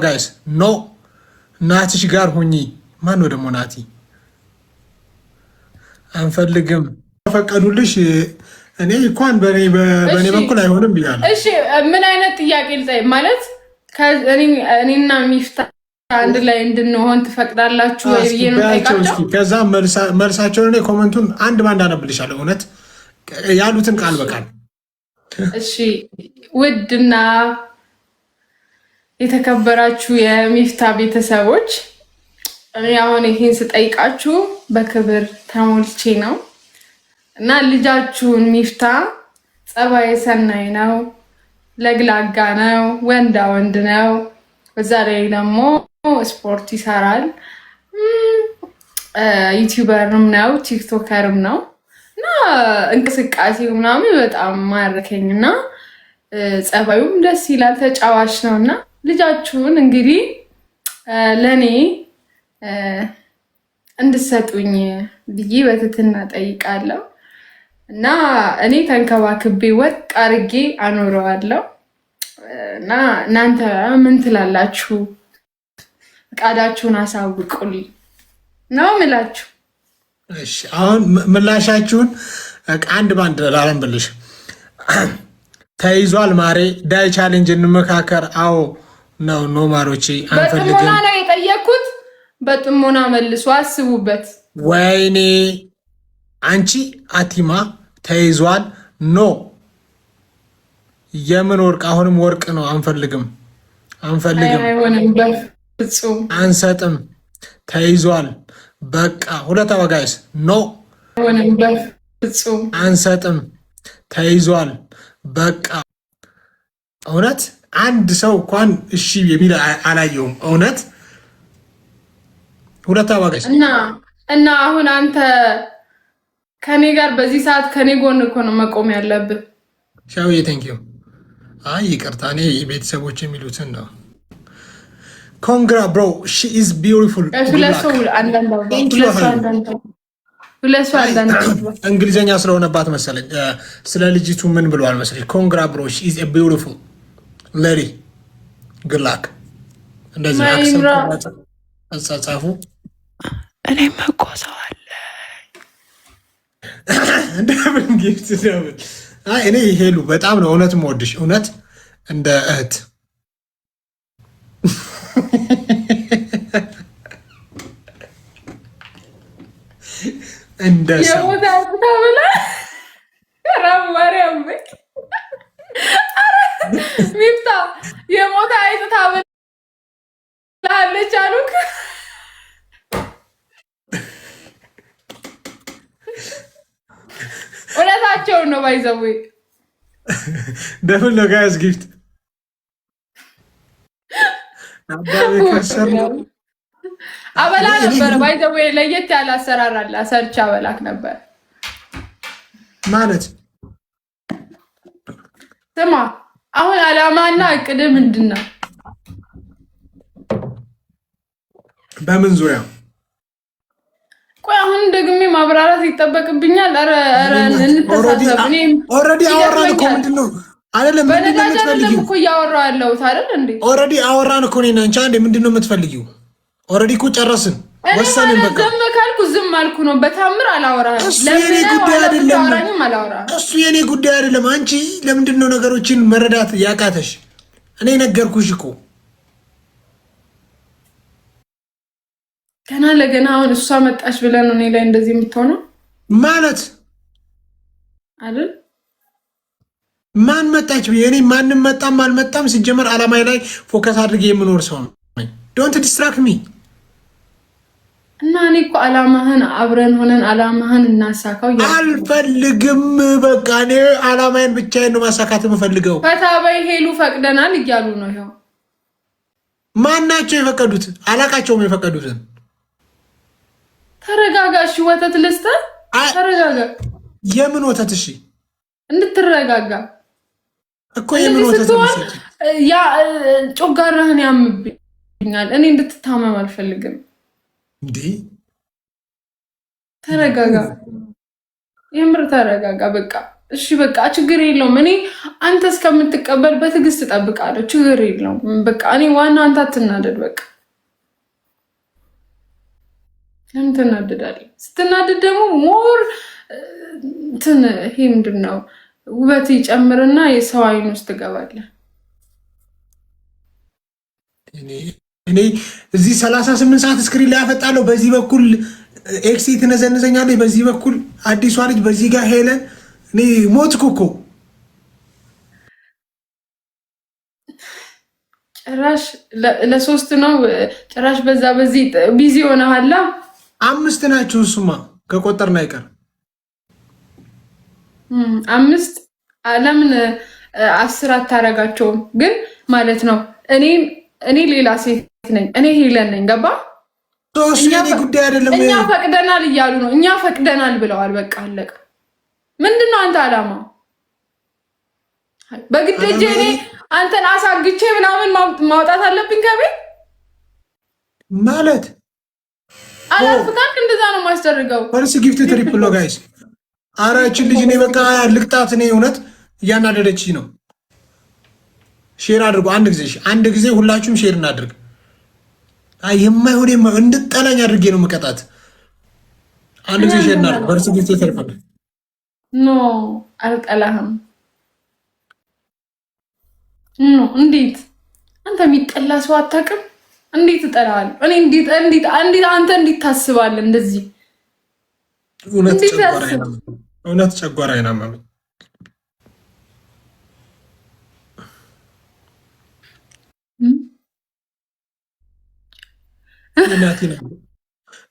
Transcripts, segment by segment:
ጋይስ ኖ ናቲሽ ጋር ሁኚ። ማን ነው ደግሞ ናቲ? አንፈልግም ፈቀዱልሽ። እኔ እንኳን በእኔ በኩል አይሆንም ብያለሁ። እሺ ምን አይነት ጥያቄ ልጠይቅ? ማለት እኔና ሚፍታ አንድ ላይ እንድንሆን ትፈቅዳላችሁ ወይ ብዬ ነው ጠይቃቸው። ከዛ መልሳቸውን እኔ ኮመንቱን አንድ ባንድ አነብልሻለሁ። እውነት ያሉትን ቃል በቃል። እሺ ውድና የተከበራችሁ የሚፍታ ቤተሰቦች እኔ አሁን ይሄን ስጠይቃችሁ በክብር ተሞልቼ ነው እና ልጃችሁን ሚፍታ ጸባይ ሰናይ ነው፣ ለግላጋ ነው፣ ወንዳ ወንድ ነው። በዛ ላይ ደግሞ ስፖርት ይሰራል፣ ዩቲዩበርም ነው፣ ቲክቶከርም ነው እና እንቅስቃሴው ምናምን በጣም ማረከኝ እና ጸባዩም ደስ ይላል፣ ተጫዋች ነው እና ልጃችሁን እንግዲህ ለእኔ እንድሰጡኝ ብዬ በትህትና ጠይቃለሁ እና እኔ ተንከባክቤ ወጥ አርጌ አኖረዋለሁ እና እናንተ ምን ትላላችሁ? ፈቃዳችሁን አሳውቁልኝ ነው ምላችሁ። እሺ አሁን ምላሻችሁን አንድ ባንድ ላረንብልሽ። ተይዟል ማሬ ዳይ ቻሌንጅ እንመካከር። አዎ ነው ኖ ማሮቼ አንፈልግም። በጥሞና ነው የጠየኩት። በጥሞና መልሱ፣ አስቡበት። ወይኔ አንቺ አቲማ ተይዟል። ኖ የምን ወርቅ? አሁንም ወርቅ ነው። አንፈልግም፣ አይሆንም፣ በፍጹም አንሰጥም። ተይዟል በቃ ሁለት አወጋይስ። ኖ አይሆንም፣ በፍጹም አንሰጥም። ተይዟል በቃ እውነት አንድ ሰው እንኳን እሺ የሚል አላየውም። እውነት ሁለት አወጋይስ እና አሁን አንተ ከኔ ጋር በዚህ ሰዓት ከኔ ጎን እኮ ነው መቆም ያለብህ። ሻውዬ ቴንኪው። አይ ይቅርታ፣ እኔ ቤተሰቦች የሚሉትን ነው። ኮንግራ ብሮ ሺ ኢዝ ቢዩቲፉል። እንግሊዝኛ ስለሆነባት መሰለኝ ስለ ልጅቱ ምን ብለዋል መሰለኝ። ኮንግራ ብሮ ሺ ኢዝ ቢዩቲፉል ሌዲ ጉድ ላክ። እንደዚህ አጻጻፉ። እኔ መቆሰዋል እንደምን ጊፍት ደብል። አይ እኔ ሄሉ በጣም ነው እውነት የምወድሽ፣ እውነት እንደ እህት እንደ ሰው ሚፍታ የሞታ አይጥታ ብላለች አሉክ። እውነታቸውን ነው ባይዘው ደብል ነው ጋይስ ጊፍት አበላ ነበር ባይዘው ለየት ያለ አሰራር አለ። ሰርች አበላክ ነበር ማለት ስማ። አሁን አላማና እቅድ ምንድን ነው? በምን ዙሪያ? ቆይ አሁን ደግሜ ማብራራት ይጠበቅብኛል? ኧረ እንተሳሰብ። እኔም ኦልሬዲ አወራን እኮ ምንድን ነው አይደለም። በነዳጅ አይደለም እኮ እያወራሁ ያለሁት አይደል እንዴ? ኦልሬዲ አወራን እኮ እኔና አንቺ። አንዴ ምንድን ነው የምትፈልጊው? ኦልሬዲ እኮ ጨረስን፣ ወሰንን። በቃ ዝም ካልኩ ዝም አልኩ ነው። በታምር አላወራህም። እሱ የኔ ጉዳይ አይደለም። አንቺ ለምንድን ነው ነገሮችን መረዳት ያቃተሽ? እኔ ነገርኩሽ እኮ ገና ለገና። አሁን እሷ መጣች ብለን ነው እኔ ላይ እንደዚህ የምትሆነው ማለት አይደል? ማን መጣች ብዬ እኔ ማንም መጣም አልመጣም ሲጀመር አላማዬ ላይ ፎከስ አድርጌ የምኖር ሰው ነው። ዶንት ዲስትራክት ሚ። እና እኔ እኮ አላማህን አብረን ሆነን አላማህን እናሳካው አልፈልግም። በቃ እኔ አላማዬን ብቻዬን ነው ማሳካት የምፈልገው። ፈታ በይ ሄሉ ፈቅደናል እያሉ ነው። ይኸው ማናቸው የፈቀዱት? አላቃቸውም የፈቀዱትን። ተረጋጋሽ። ወተት ልስጥህ? ተረጋጋ። የምን ወተት? እሺ እንድትረጋጋ እኮ የምን ወተት? ያ ጮጋራህን ያምብኛል። እኔ እንድትታመም አልፈልግም። እንዴ ተረጋጋ፣ የምር ተረጋጋ። በቃ እሺ በቃ ችግር የለውም። እኔ አንተ እስከምትቀበል በትዕግስት እጠብቃለሁ። ችግር የለውም። በቃ እኔ ዋና አንተ አትናደድ። በቃ ለምን ትናደዳለህ? ስትናደድ ደግሞ ሞር እንትን ይሄ ምንድን ነው ውበት ይጨምርና የሰው አይን ውስጥ ትገባለህ። እኔ እዚህ 38 ሰዓት ስክሪን ላይ ያፈጣለሁ። በዚህ በኩል ኤክሲ ትነዘንዘኛለች፣ በዚህ በኩል አዲሷ ልጅ፣ በዚህ ጋር ሄለን። እኔ ሞትኩ እኮ ጭራሽ ለሶስት ነው። ጭራሽ በዛ በዚህ ቢዚ ሆነሃል። 5 ናችሁ። እሱማ ከቆጠርን አይቀር 5 ለምን 10 አታረጋቸውም? ግን ማለት ነው እኔ ሌላ ሴት ነኝ፣ እኔ ሄለን ነኝ። ገባ? ጉዳይ አይደለም። እኛ ፈቅደናል እያሉ ነው። እኛ ፈቅደናል ብለዋል። በቃ አለቀ። ምንድነው አንተ አላማ? በግዴጄ እኔ አንተን አሳግቼ ምናምን ማውጣት አለብኝ ከቤት ማለት አላፍቃክ። እንደዛ ነው የማስደርገው። ፈርስ ጊፍት ትሪፕል ነው ጋይስ። ኧረ እችን ልጅ እኔ በቃ ልቅጣት። እኔ እውነት እያናደደች ነው። ሼር አድርጉ አንድ ጊዜ ሁላችሁም ሼር እናድርግ። የማይሆን እንድጠላኝ አድርጌ ነው መቀጣት። አንድ ጊዜ ሼር እናድርግ። ፈርስ ጊፍት ትሪፕል ኖ አልጠላህም። ኖ እንዴት አንተ የሚጠላ ሰው አታውቅም? እንዴት እጠላሃለሁ? እኔ እንዴት አንተ እንዴት ታስባለህ እንደዚህ? እውነት ጨጓራዬ ነው ማሚ።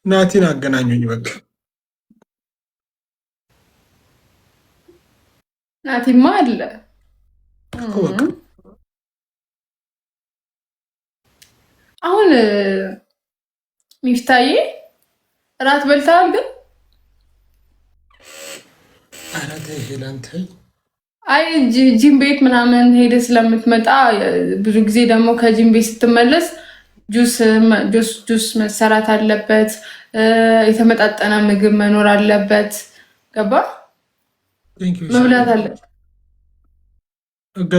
ናቲን አገናኙኝ በቃ። ናቲማ አለ አሁን ሚፍታዬ እራት በልተሃል? ግን አይ ጂም ቤት ምናምን ሄደ ስለምትመጣ ብዙ ጊዜ ደግሞ ከጂም ቤት ስትመለስ ጁስ መሰራት አለበት፣ የተመጣጠነ ምግብ መኖር አለበት። ገባ? መብላት አለበት።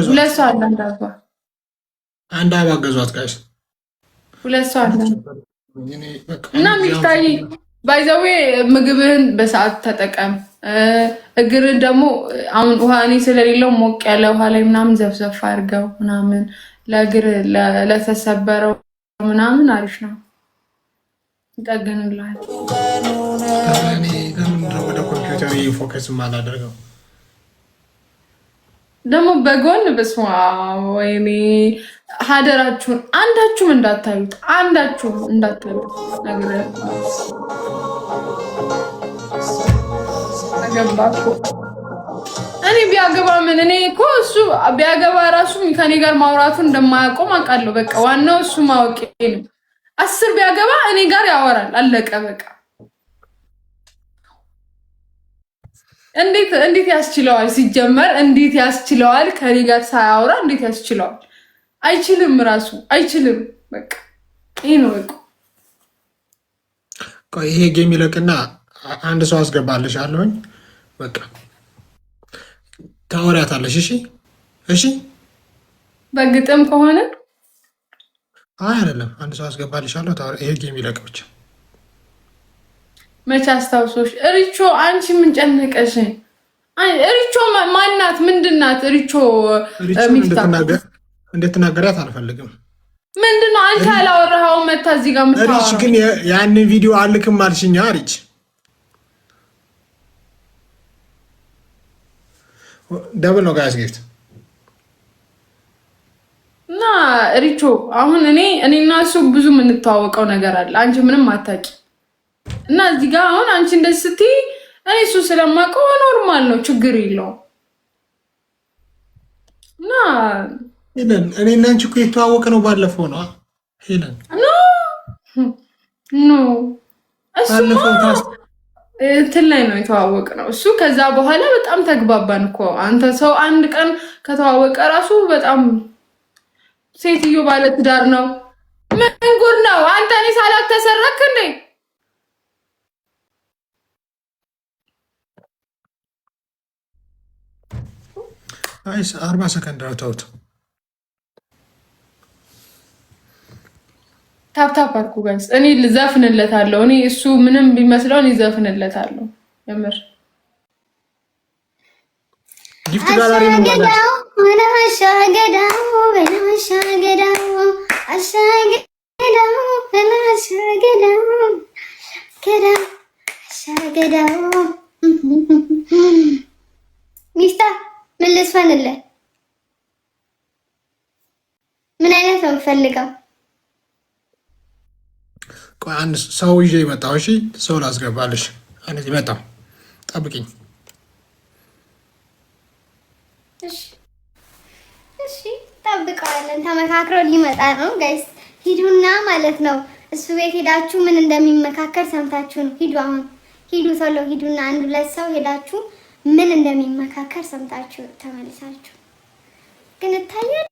ሁለት ሰው አለ አንድ አባ ገዟት ጋይስ። ሁለት ሰው አለ እና ሚፍታዬ ባይዘዌ ምግብህን በሰዓት ተጠቀም። እግርን ደግሞ አሁን ውሃ እኔ ስለሌለው ሞቅ ያለ ውሃ ላይ ምናምን ዘፍዘፍ አድርገው ምናምን ለእግር ለተሰበረው ምናምን አሪፍ ነው፣ ይጠገንልሃል። ወደ ኮምፒውተር ፎከስ አላደርገው ደግሞ በጎን በስማ ወይኔ ሀደራችሁን አንዳችሁም እንዳታዩት ነገር አገባኩ። እኔ ቢያገባ ምን እኔ እኮ እሱ ቢያገባ ራሱ ከኔ ጋር ማውራቱን እንደማያቆም አውቃለሁ። በቃ ዋናው እሱ ማወቄ ነው። 10 ቢያገባ እኔ ጋር ያወራል። አለቀ በቃ። እንዴት ያስችለዋል? ሲጀመር እንዴት ያስችለዋል? ከኔ ጋር ሳያወራ እንዴት ያስችለዋል? አይችልም፣ ራሱ አይችልም። በቃ ይሄ ነው በቃ። ይሄ ጌም ይለቅና አንድ ሰው አስገባለሽ አለሁኝ። በቃ ታወሪያታለሽ። እሺ በግጥም ከሆነ አይደለም፣ አንድ ሰው አስገባልሻለሁ። ይሄ ጌም ይለቅ ብቻ። መቼ አስታውሶሽ? ሪቾ አንቺ ምን ጨነቀሽ? ሪቾ ማናት? ምንድናት? ሪቾ እንድትናገሪያት አልፈልግም። ምንድነው አንተ ያላወራኸው? መታ እዚህ ጋር የምታወራው ሪች ግን ያንን ቪዲዮ አልክም አልሽኛ። ሪች ደብል ነው ጋይስ ጊፍት እና ሪቾ አሁን እኔና እሱ ብዙ የምንተዋወቀው ነገር አለ። አንቺ ምንም አታውቂ እና እዚህ ጋር አሁን አንቺ እንደዚህ ስትይ እኔ እሱ ስለማውቀው ኖርማል ነው፣ ችግር የለውም። እና ሄለን እኔ እና አንቺ እኮ የተዋወቀ ነው ባለፈው ነው። ሄለን ኖ እሱ እንትን ላይ ነው የተዋወቅ ነው እሱ። ከዛ በኋላ በጣም ተግባባን እኮ። አንተ ሰው አንድ ቀን ከተዋወቀ ራሱ በጣም ሴትዮ ባለ ትዳር ነው። ምን ጉድ ነው አንተ? እኔ ሳላክ ተሰረክ እንዴ? አይስ 40 ሰከንድ ነው ተውት። ታፕታፕ አድርጉ ጋይስ። እኔ ልዘፍንለታለሁ። እኔ እሱ ምንም ቢመስለው እኔ ዘፍንለታለሁ። የምር ጊፍት ጋላሪ ነው ገዳው አሻገዳው አሻገዳው አሻገዳው አሻገዳው ገዳው አሻገዳው ሚስታ ምን ልስፈንልህ? ምን አይነት ነው የምፈልገው? ቆይ አንድ ሰው ይዤ መጣሁ። እሺ ሰው ላስገባልሽ። አንዴ መጣሁ፣ ጠብቂኝ። እሺ ጠብቀዋለን። ተመካክሮ ሊመጣ ነው ጋይስ። ሂዱና ማለት ነው እሱ ቤት ሄዳችሁ ምን እንደሚመካከር ሰምታችሁ ነው። ሂዱ፣ አሁን ሂዱ፣ ቶሎ ሂዱና አንድ ሁለት ሰው ሄዳችሁ ምን እንደሚመካከር ሰምታችሁ ተመልሳችሁ ግን እታያል